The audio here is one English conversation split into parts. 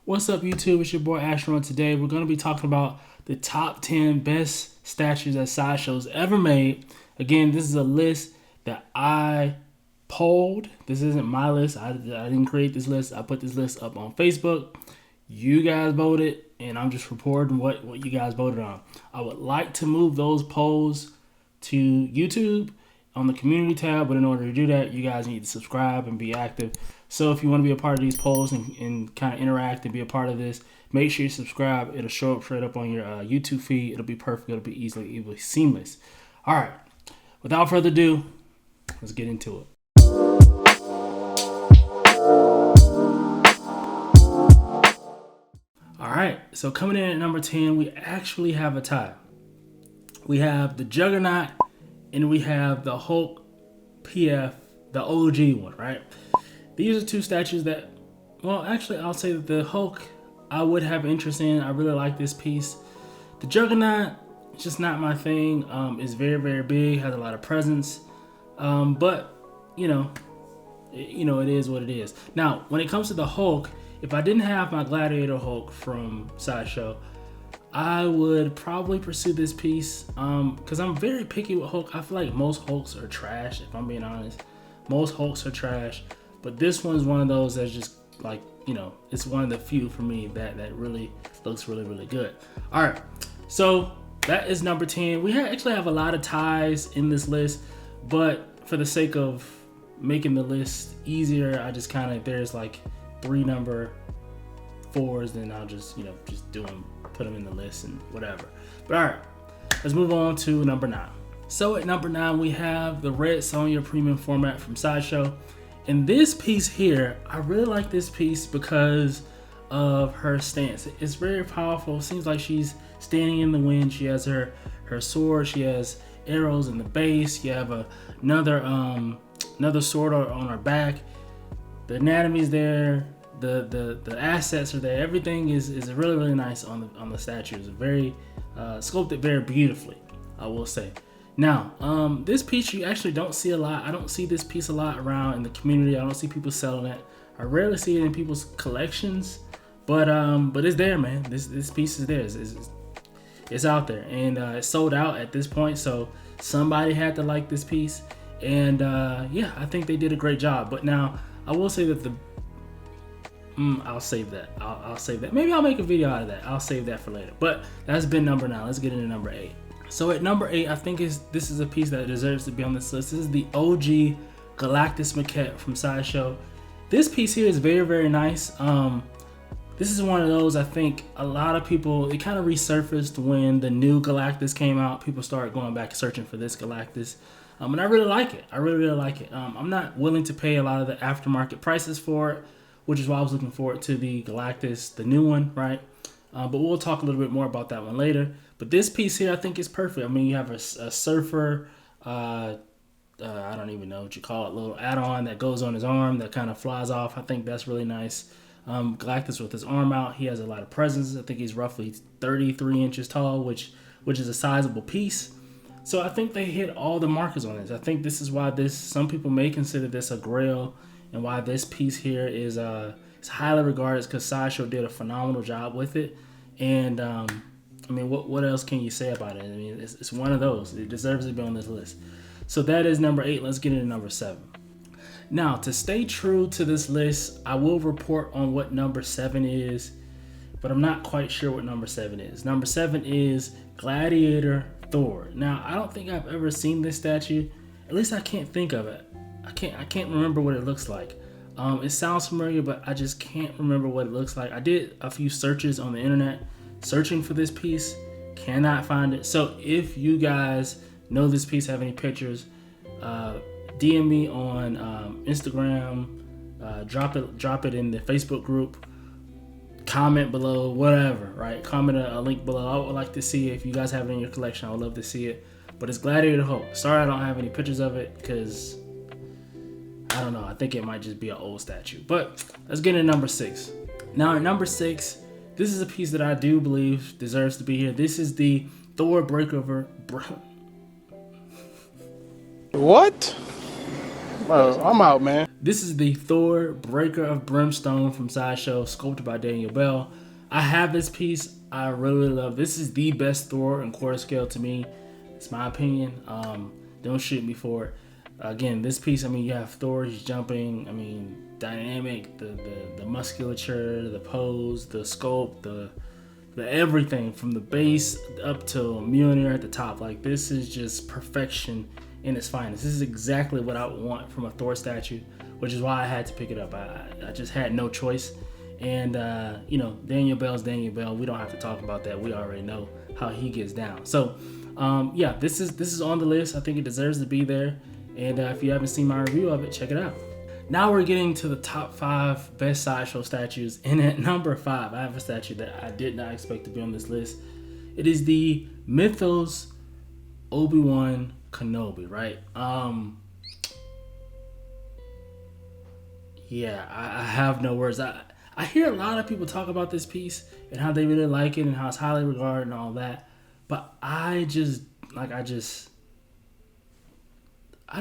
What's up, YouTube? It's your boy Astro, and today we're going to be talking about the top 10 best statues that Sideshow's ever made. Again, this is a list that I polled. This isn't my list. I didn't create this list. I put this list up on Facebook. You guys voted, and I'm just reporting what you guys voted on. I would like to move those polls to YouTube on the community tab, but in order to do that, you guys need to subscribe and be active. So if you want to be a part of these polls and kind of interact and be a part of this, make sure you subscribe. It'll show up straight up on your YouTube feed. It'll be perfect. It'll be easily seamless. All right. Without further ado, let's get into it. All right. So coming in at number 10, we actually have a tie. We have the Juggernaut and we have the Hulk PF, the OG one, right? These are two statues that, well, actually, I'll say that the Hulk, I would have interest in. I really like this piece. The Juggernaut, it's just not my thing. It's very, very big, has a lot of presence. But, it is what it is. Now, when it comes to the Hulk, if I didn't have my Gladiator Hulk from Sideshow, I would probably pursue this piece because I'm very picky with Hulk. I feel like most Hulks are trash, if I'm being honest. Most Hulks are trash. But this one's one of those that's just like, it's one of the few for me that really looks really, really good. All right, so that is number 10. We actually have a lot of ties in this list, but for the sake of making the list easier, I just kind of, there's like 3 number 4s, then I'll just, just do them, put them in the list and whatever. But all right, let's move on to number 9. So at number 9, we have the Red Sonja Premium format from Sideshow. And this piece here, I really like this piece because of her stance. It's very powerful. It seems like she's standing in the wind. She has her sword. She has arrows in the base. You have another sword on her back. The anatomy's there. The assets are there. Everything is really, really nice on the statue. It's very sculpted very beautifully, I will say. Now, this piece you actually don't see a lot. I don't see this piece a lot around in the community. I don't see people selling it. I rarely see it in people's collections, but it's there, man. This piece is there. It's out there, and it's sold out at this point. So somebody had to like this piece, and yeah, I think they did a great job. But now I will say that I'll save that. I'll save that. Maybe I'll make a video out of that. I'll save that for later. But that's been number 9. Let's get into number 8. So at number 8, I think this is a piece that deserves to be on this list. This is the OG Galactus maquette from Sideshow. This piece here is very, very nice. This is one of those, I think a lot of people, it kind of resurfaced when the new Galactus came out. People started going back searching for this Galactus. And I really like it. I really, really like it. I'm not willing to pay a lot of the aftermarket prices for it, which is why I was looking forward to the Galactus, the new one, right? But we'll talk a little bit more about that one later. But this piece here, I think, is perfect. I mean, you have a surfer, I don't even know what you call it, little add-on that goes on his arm that kind of flies off. I think that's really nice. Galactus with his arm out, he has a lot of presence. I think he's roughly 33 inches tall, which is a sizable piece. So I think they hit all the markers on this. I think this is why some people may consider this a grail, and why this piece here is highly regarded, because Sideshow did a phenomenal job with it. And I mean, what else can you say about it? I mean, it's one of those. It deserves to be on this list. So that is number 8. Let's get into number 7. Now, to stay true to this list, I will report on what number 7 is, but I'm not quite sure what number 7 is. Number 7 is Gladiator Thor. Now, I don't think I've ever seen this statue. At least I can't think of it. I can't remember what it looks like. It sounds familiar, but I just can't remember what it looks like. I did a few searches on the internet searching for this piece, cannot find it. So if you guys know this piece, have any pictures, DM me on Instagram, drop it in the Facebook group, comment below, whatever, right? Comment a link below. I would like to see if you guys have it in your collection. I would love to see it. But it's Gladiator Hulk. Sorry I don't have any pictures of it because I don't know. I think it might just be an old statue. But let's get into number 6. Now at number 6, this is a piece that I do believe deserves to be here. This is the Thor Breakover. What? I'm out, man. This is the Thor Breaker of Brimstone from Sideshow, sculpted by Daniel Bell. I have this piece. I really love. This is the best Thor in quarter scale to me. It's my opinion. Don't shoot me for it. Again, this piece, I mean, you have Thor, he's jumping, I mean, dynamic, the musculature, the pose, the sculpt, the everything from the base up to Mjolnir at the top. Like, this is just perfection in its finest. This is exactly what I want from a Thor statue, which is why I had to pick it up. I just had no choice. And, you know, Daniel Bell's Daniel Bell. We don't have to talk about that. We already know how he gets down. So, yeah, this is on the list. I think it deserves to be there. And if you haven't seen my review of it, check it out. Now we're getting to the top 5 best Sideshow statues. And at number 5, I have a statue that I did not expect to be on this list. It is the Mythos Obi-Wan Kenobi, right? Yeah, I have no words. I hear a lot of people talk about this piece and how they really like it and how it's highly regarded and all that. But I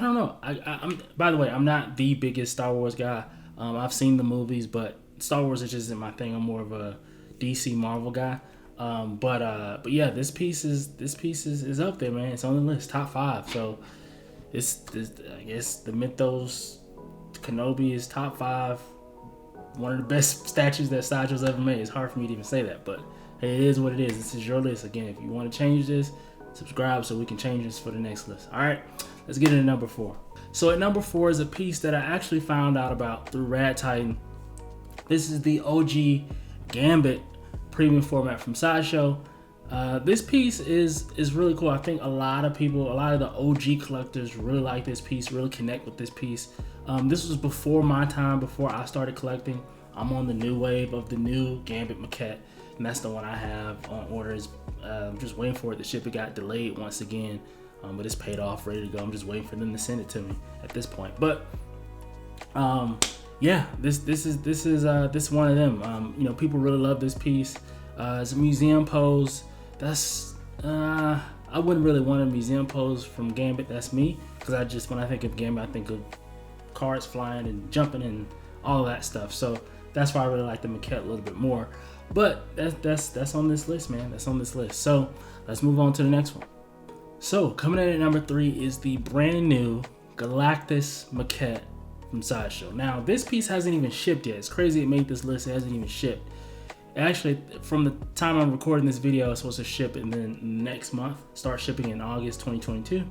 don't know. I'm. By the way, I'm not the biggest Star Wars guy. I've seen the movies, but Star Wars is just isn't my thing. I'm more of a DC Marvel guy. But yeah, this piece is up there, man. It's on the list, top 5. So it's I guess the Mythos Kenobi is top 5. One of the best statues that Sideshow's ever made. It's hard for me to even say that, but hey, it is what it is. This is your list. Again, if you want to change this, subscribe so we can change this for the next list. All right, let's get into number 4. So at number 4 is a piece that I actually found out about through Rad Titan. This is the OG Gambit premium format from Sideshow. This piece is really cool. I think a lot of people, a lot of the OG collectors really like this piece, really connect with this piece. This was before my time, before I started collecting. I'm on the new wave of the new Gambit maquette, and that's the one I have on orders. I'm just waiting for it to ship. It got delayed once again, but it's paid off, ready to go. I'm just waiting for them to send it to me at this point. But yeah, this is one of them. You know, people really love this piece. It's a museum pose. That's I wouldn't really want a museum pose from Gambit. That's me, because when I think of Gambit, I think of cards flying and jumping and all of that stuff. So that's why I really like the maquette a little bit more. But that's on this list, man. That's on this list. So let's move on to the next one. So coming in at number 3 is the brand new Galactus maquette from Sideshow. Now this piece hasn't even shipped yet. It's crazy it made this list. It hasn't even shipped. Actually, from the time I'm recording this video, it's supposed to ship in the next month. Start shipping in August 2022.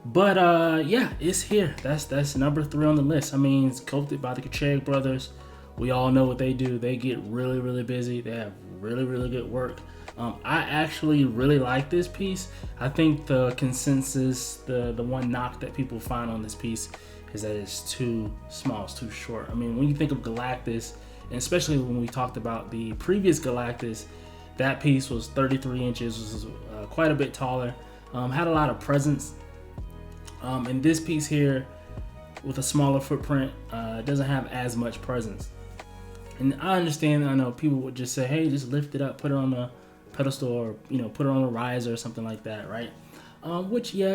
But yeah, it's here. That's number 3 on the list. I mean, it's sculpted by the Kacheg brothers. We all know what they do. They get really, really busy. They have really, really good work. I actually really like this piece. I think the consensus, the one knock that people find on this piece is that it's too small, it's too short. I mean, when you think of Galactus, and especially when we talked about the previous Galactus, that piece was 33 inches, was quite a bit taller, had a lot of presence. And this piece here, with a smaller footprint, doesn't have as much presence. And I understand, I know people would just say, hey, just lift it up, put it on a pedestal, or, you know, put it on a riser or something like that, right? Which, yeah,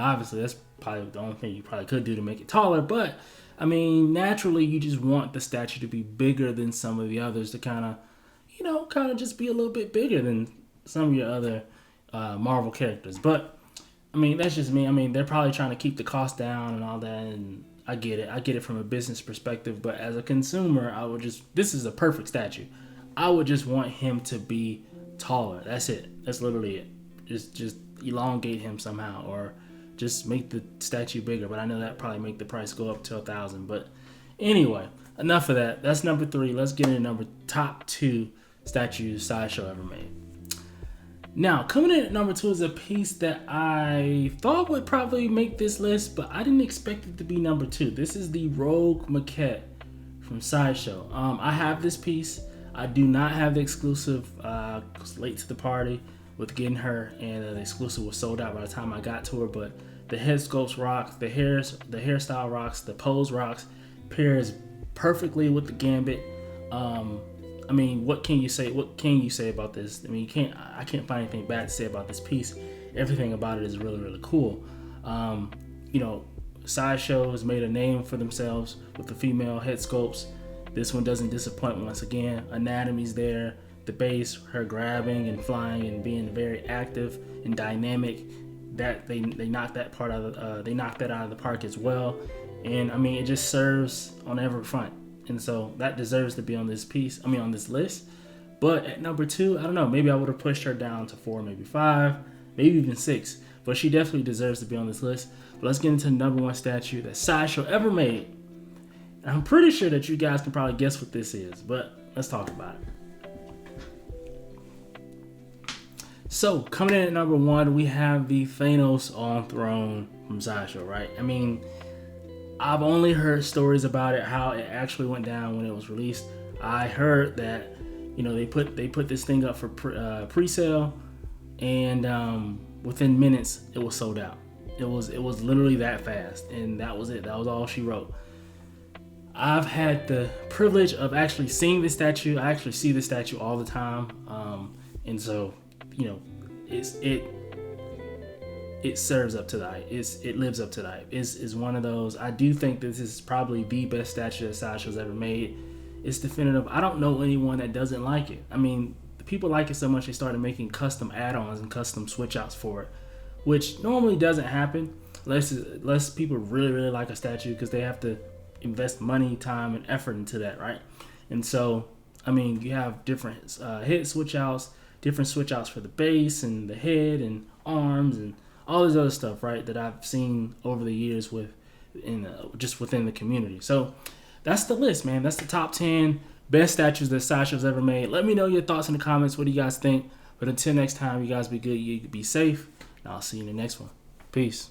obviously that's probably the only thing you probably could do to make it taller, but I mean, naturally, you just want the statue to be bigger than some of the others, to kind of just be a little bit bigger than some of your other Marvel characters. But I mean, that's just me. I mean, they're probably trying to keep the cost down and all that, and I get it. I get it from a business perspective, but as a consumer, this is a perfect statue. I would just want him to be taller. That's it. That's literally it. Just elongate him somehow, or just make the statue bigger. But I know that probably make the price go up to $1,000. But anyway, enough of that. That's number 3. Let's get into top 2 statues Sideshow ever made. Now, coming in at number 2 is a piece that I thought would probably make this list, but I didn't expect it to be number 2. This is the Rogue maquette from Sideshow. I have this piece. I do not have the exclusive. I was late to the party with getting her, and the exclusive was sold out by the time I got to her. But the head sculpts rocks, the hairstyle rocks, the pose rocks, pairs perfectly with the Gambit. I mean, what can you say? What can you say about this? I mean, I can't find anything bad to say about this piece. Everything about it is really, really cool. You know, Sideshow has made a name for themselves with the female head sculpts. This one doesn't disappoint once again. Anatomy's there. The base, her grabbing and flying and being very active and dynamic, that they knocked that part out of they knocked that out of the park as well. And I mean, it just serves on every front, and so that deserves to be on this on this list. But at number 2, I don't know, maybe I would have pushed her down to 4, maybe 5, maybe even 6, but she definitely deserves to be on this list. But let's get into the number 1 statue that Sideshow ever made. And I'm pretty sure that you guys can probably guess what this is, but let's talk about it. So, coming in at number 1, we have the Thanos on throne from Sideshow, right? I mean, I've only heard stories about it, how it actually went down when it was released. I heard that, you know, they put this thing up for pre-sale, and within minutes it was sold out. It was literally that fast, and that was it. That was all she wrote. I've had the privilege of actually seeing this statue. I actually see this statue all the time, and so, you know, it serves up to the hype. It lives up to the hype. It's one of those. I do think this is probably the best statue that Sideshow's ever made. It's definitive. I don't know anyone that doesn't like it. I mean, the people like it so much they started making custom add-ons and custom switch outs for it, which normally doesn't happen unless people really, really like a statue, because they have to invest money, time, and effort into that, right? And so, I mean, you have different head switch outs, different switch outs for the base and the head and arms and all this other stuff, right, that I've seen over the years just within the community. So that's the list, man. That's the top 10 best statues that Sideshow's ever made. Let me know your thoughts in the comments. What do you guys think? But until next time, you guys be good. You be safe. And I'll see you in the next one. Peace.